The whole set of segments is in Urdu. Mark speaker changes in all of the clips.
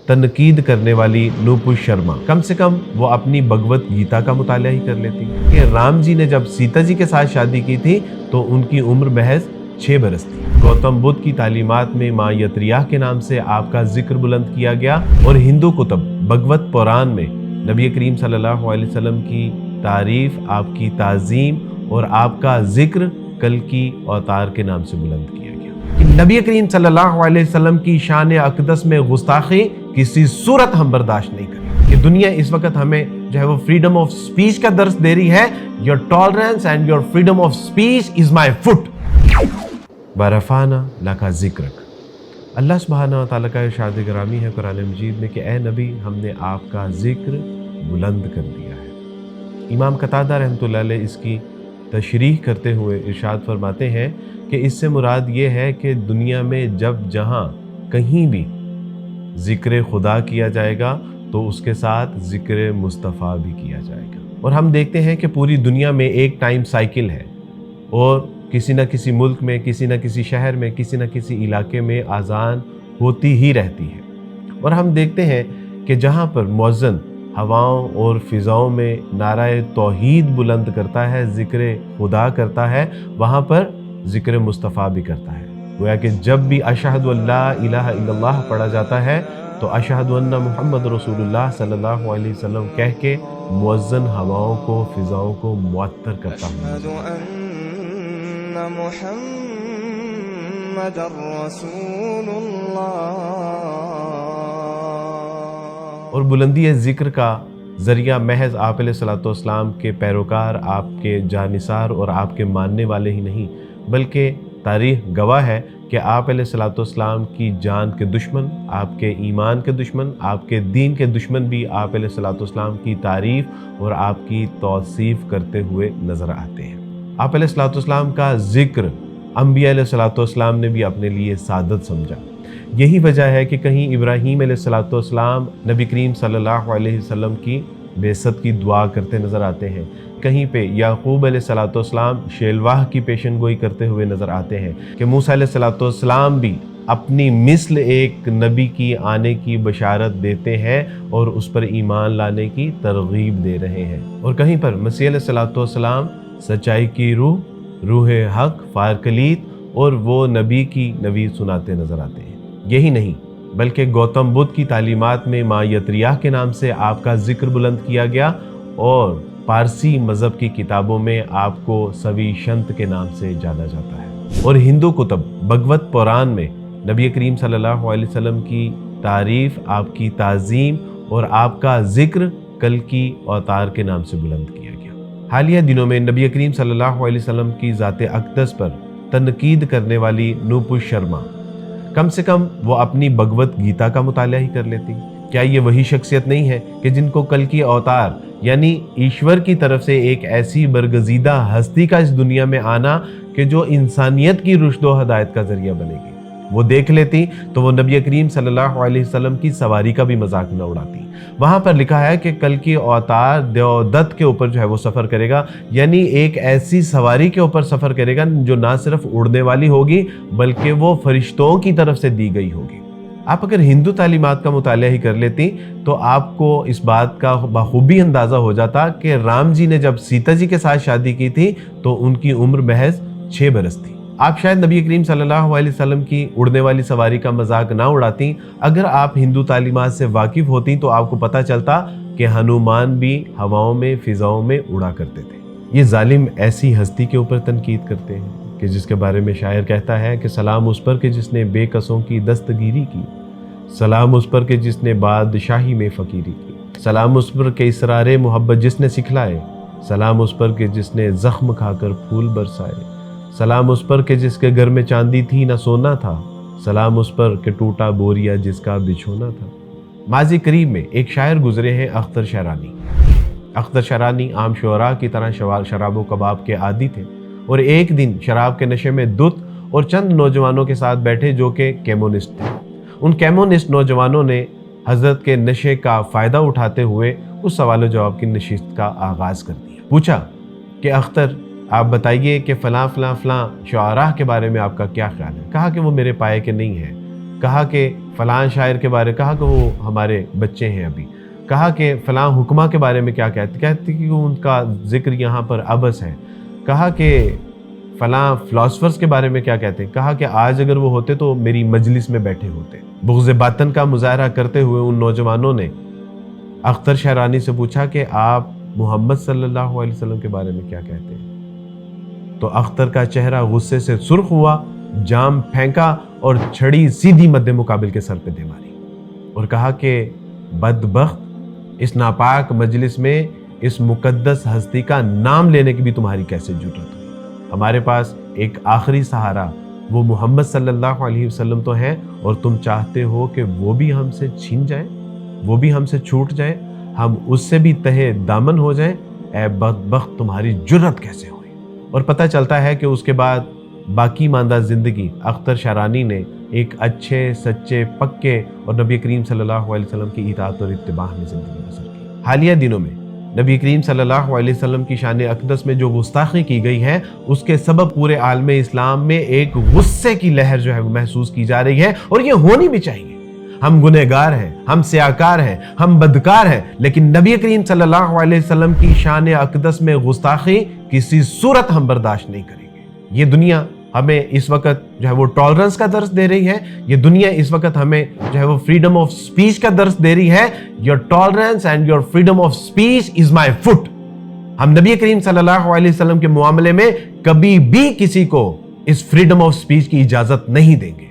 Speaker 1: تنقید کرنے والی نوپور شرما، کم سے کم وہ اپنی بھگوت گیتا کا مطالعہ ہی کر لیتی کہ رام جی نے جب سیتا جی کے ساتھ شادی کی تھی تو ان کی عمر محض 6 برس تھی۔ گوتم بدھ کی تعلیمات میں ماں یتریاہ کے نام سے آپ کا ذکر بلند کیا گیا، اور ہندو کتب بھگوت پران میں نبی کریم صلی اللہ علیہ وسلم کی تعریف، آپ کی تعظیم اور آپ کا ذکر کلکی اوتار کے نام سے بلند کیا گیا۔ کہ نبی کریم صلی اللہ علیہ وسلم کی شان اقدس میں گستاخی کسی صورت ہم برداشت نہیں کریں۔ کہ دنیا اس وقت ہمیں جو ہے وہ فریڈم آف سپیچ کا درس دے رہی ہے، your tolerance and your freedom of speech is my foot وَرَفَعْنَا لَكَ ذِكْرَكَ۔ اللہ سبحانہ و تعالیٰ کا ارشاد گرامی ہے قرآن مجید میں کہ اے نبی، ہم نے آپ کا ذکر بلند کر دیا ہے۔ امام قتادہ رحمۃ اللہ علیہ اس کی تشریح کرتے ہوئے ارشاد فرماتے ہیں کہ اس سے مراد یہ ہے کہ دنیا میں جب جہاں کہیں بھی ذکر خدا کیا جائے گا تو اس کے ساتھ ذکر مصطفیٰ بھی کیا جائے گا۔ اور ہم دیکھتے ہیں کہ پوری دنیا میں ایک ٹائم سائیکل ہے، اور کسی نہ کسی ملک میں، کسی نہ کسی شہر میں، کسی نہ کسی علاقے میں اذان ہوتی ہی رہتی ہے۔ اور ہم دیکھتے ہیں کہ جہاں پر مؤذن ہواؤں اور فضاؤں میں نعرہ توحید بلند کرتا ہے، ذکر خدا کرتا ہے، وہاں پر ذکر مصطفیٰ بھی کرتا ہے۔ گویا کہ جب بھی اشہد ان لا الہ الا اللہ پڑھا جاتا ہے تو اشہد ان محمد رسول اللہ صلی اللہ علیہ وسلم کہہ کے مؤذن ہواؤں کو، فضاؤں کو معطر کرتا ہے۔
Speaker 2: محمد رسول اللہ۔
Speaker 1: اور بلندی ذکر کا ذریعہ محض آپ علیہ الصلوۃ والسلام کے پیروکار، آپ کے جانثار اور آپ کے ماننے والے ہی نہیں، بلکہ تاریخ گواہ ہے کہ آپ علیہ الصلوۃ والسلام کی جان کے دشمن، آپ کے ایمان کے دشمن، آپ کے دین کے دشمن بھی آپ علیہ الصلوۃ والسلام کی تعریف اور آپ کی توصیف کرتے ہوئے نظر آتے ہیں۔ آپ علیہ الصلوۃ والسلام کا ذکر انبیاء علیہ الصلوۃ والسلام نے بھی اپنے لیے سعادت سمجھا۔ یہی وجہ ہے کہ کہیں ابراہیم علیہ الصلوۃ والسلام نبی کریم صلی اللہ علیہ وسلم کی بعثت کی دعا کرتے نظر آتے ہیں، کہیں پہ یعقوب علیہ الصلوۃ والسلام شیلواہ کی پیشن گوئی کرتے ہوئے نظر آتے ہیں، کہ موسیٰ علیہ الصلوۃ والسلام بھی اپنی مثل ایک نبی کی آنے کی بشارت دیتے ہیں اور اس پر ایمان لانے کی ترغیب دے رہے ہیں۔ اور کہیں پر مسیح علیہ الصلوۃ والسلام سچائی کی روح حق، فارکلیت اور وہ نبی کی نوید سناتے نظر آتے ہیں۔ یہی نہیں بلکہ گوتم بدھ کی تعلیمات میں ماں یتریاہ کے نام سے آپ کا ذکر بلند کیا گیا، اور پارسی مذہب کی کتابوں میں آپ کو سوی شنت کے نام سے جانا جاتا ہے۔ اور ہندو کتب بھگوت پران میں نبی کریم صلی اللہ علیہ وسلم کی تعریف، آپ کی تعظیم اور آپ کا ذکر کلکی اوتار کے نام سے بلند کیا گیا۔ حالیہ دنوں میں نبی کریم صلی اللہ علیہ وسلم کی ذات اقدس پر تنقید کرنے والی نوپور شرما، کم سے کم وہ اپنی بھگوت گیتا کا مطالعہ ہی کر لیتی۔ کیا یہ وہی شخصیت نہیں ہے کہ جن کو کلکی اوتار یعنی ایشور کی طرف سے ایک ایسی برگزیدہ ہستی کا اس دنیا میں آنا کہ جو انسانیت کی رشد و ہدایت کا ذریعہ بنے گی، وہ دیکھ لیتی تو وہ نبی کریم صلی اللہ علیہ وسلم کی سواری کا بھی مذاق نہ اڑاتی۔ وہاں پر لکھا ہے کہ کلکی اوتار دیودت کے اوپر جو ہے وہ سفر کرے گا، یعنی ایک ایسی سواری کے اوپر سفر کرے گا جو نہ صرف اڑنے والی ہوگی بلکہ وہ فرشتوں کی طرف سے دی گئی ہوگی۔ آپ اگر ہندو تعلیمات کا مطالعہ ہی کر لیتی تو آپ کو اس بات کا بخوبی اندازہ ہو جاتا کہ رام جی نے جب سیتا جی کے ساتھ شادی کی تھی تو ان کی عمر محض 6 برس تھی۔ آپ شاید نبی کریم صلی اللہ علیہ وسلم کی اڑنے والی سواری کا مذاق نہ اڑاتی۔ اگر آپ ہندو تعلیمات سے واقف ہوتی تو آپ کو پتہ چلتا کہ ہنومان بھی ہواؤں میں، فضاؤں میں اڑا کرتے تھے۔ یہ ظالم ایسی ہستی کے اوپر تنقید کرتے ہیں کہ جس کے بارے میں شاعر کہتا ہے کہ سلام اس پر کہ جس نے بے کسوں کی دستگیری کی، سلام اس پر کہ جس نے بادشاہی میں فقیری کی، سلام اس پر کہ اسرار محبت جس نے سکھلائے، سلام اس پر کہ جس نے زخم کھا کر پھول برسائے، سلام اس پر کہ جس کے گھر میں چاندی تھی نہ سونا تھا، سلام اس پر کہ ٹوٹا بوریا جس کا بچھونا تھا۔ ماضی قریب میں ایک شاعر گزرے ہیں، اختر شرانی۔ اختر شرانی عام شعراء کی طرح شراب و کباب کے عادی تھے، اور ایک دن شراب کے نشے میں دھت اور چند نوجوانوں کے ساتھ بیٹھے جو کہ کیمونسٹ تھے۔ ان کیمونسٹ نوجوانوں نے حضرت کے نشے کا فائدہ اٹھاتے ہوئے اس سوال و جواب کی نشست کا آغاز کر دیا۔ پوچھا کہ اختر آپ بتائیے کہ فلاں فلاں فلاں شعراء کے بارے میں آپ کا کیا خیال ہے؟ کہا کہ وہ میرے پائے کے نہیں ہیں، کہا کہ فلاں شاعر کے بارے کہا کہ وہ ہمارے بچے ہیں ابھی، کہا کہ فلاں حکمہ کے بارے میں کیا کہتی کہ ان کا ذکر یہاں پر عبث ہے، کہا کہ فلاں فلاسفرز کے بارے میں کیا کہتے ہیں، کہا کہ آج اگر وہ ہوتے تو میری مجلس میں بیٹھے ہوتے۔ بغض باطن کا مظاہرہ کرتے ہوئے ان نوجوانوں نے اختر شہرانی سے پوچھا کہ آپ محمد صلی اللہ علیہ وسلم کے بارے میں کیا کہتے ہیں؟ تو اختر کا چہرہ غصے سے سرخ ہوا، جام پھینکا اور چھڑی سیدھی مد مقابل کے سر پہ دے ماری اور کہا کہ بدبخت، اس ناپاک مجلس میں اس مقدس ہستی کا نام لینے کی بھی تمہاری کیسے جرت ہوئی؟ ہمارے پاس ایک آخری سہارا وہ محمد صلی اللہ علیہ وسلم تو ہیں، اور تم چاہتے ہو کہ وہ بھی ہم سے چھین جائیں، وہ بھی ہم سے چھوٹ جائیں، ہم اس سے بھی تہے دامن ہو جائیں؟ اے بدبخت، تمہاری جرت کیسے ہوئی؟ اور پتہ چلتا ہے کہ اس کے بعد باقی ماندہ زندگی اختر شہرانی نے ایک اچھے سچے پکے اور نبی کریم صلی اللہ علیہ وسلم کی اطاعت اور اتباع میں زندگی بسر کی۔ حالیہ دنوں میں نبی کریم صلی اللہ علیہ وسلم کی شان اقدس میں جو گستاخی کی گئی ہے، اس کے سبب پورے عالم اسلام میں ایک غصے کی لہر جو ہے وہ محسوس کی جا رہی ہے، اور یہ ہونی بھی چاہیے۔ ہم گنہگار ہیں، ہم سیاکار ہیں، ہم بدکار ہیں، لیکن نبی کریم صلی اللہ علیہ وسلم کی شان اقدس میں گستاخی کسی صورت ہم برداشت نہیں کریں گے۔ یہ دنیا ہمیں اس وقت جو ہے وہ ٹالرنس کا درس دے رہی ہے، یہ دنیا اس وقت ہمیں جو ہے وہ فریڈم آف سپیچ کا درس دے رہی ہے۔ Your tolerance and your freedom of speech is my foot. ہم نبی کریم صلی اللہ علیہ وسلم کے معاملے میں کبھی بھی کسی کو اس فریڈم آف سپیچ کی اجازت نہیں دیں گے۔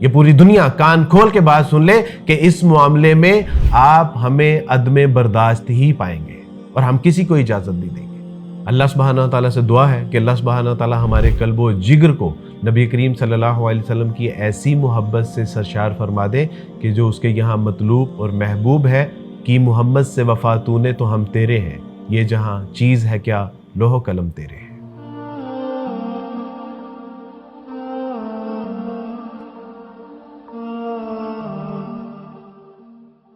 Speaker 1: یہ پوری دنیا کان کھول کے بات سن لے کہ اس معاملے میں آپ ہمیں عدم برداشت ہی پائیں گے، اور ہم کسی کو اجازت نہیں دیں گے۔ اللہ سبحانہ تعالیٰ سے دعا ہے کہ اللہ سبحانہ تعالیٰ ہمارے قلب و جگر کو نبی کریم صلی اللہ علیہ وسلم کی ایسی محبت سے سرشار فرما دے کہ جو اس کے یہاں مطلوب اور محبوب ہے کہ محمد سے وفا تو نے تو ہم تیرے ہیں، یہ جہاں چیز ہے کیا لوح و قلم تیرے ہیں۔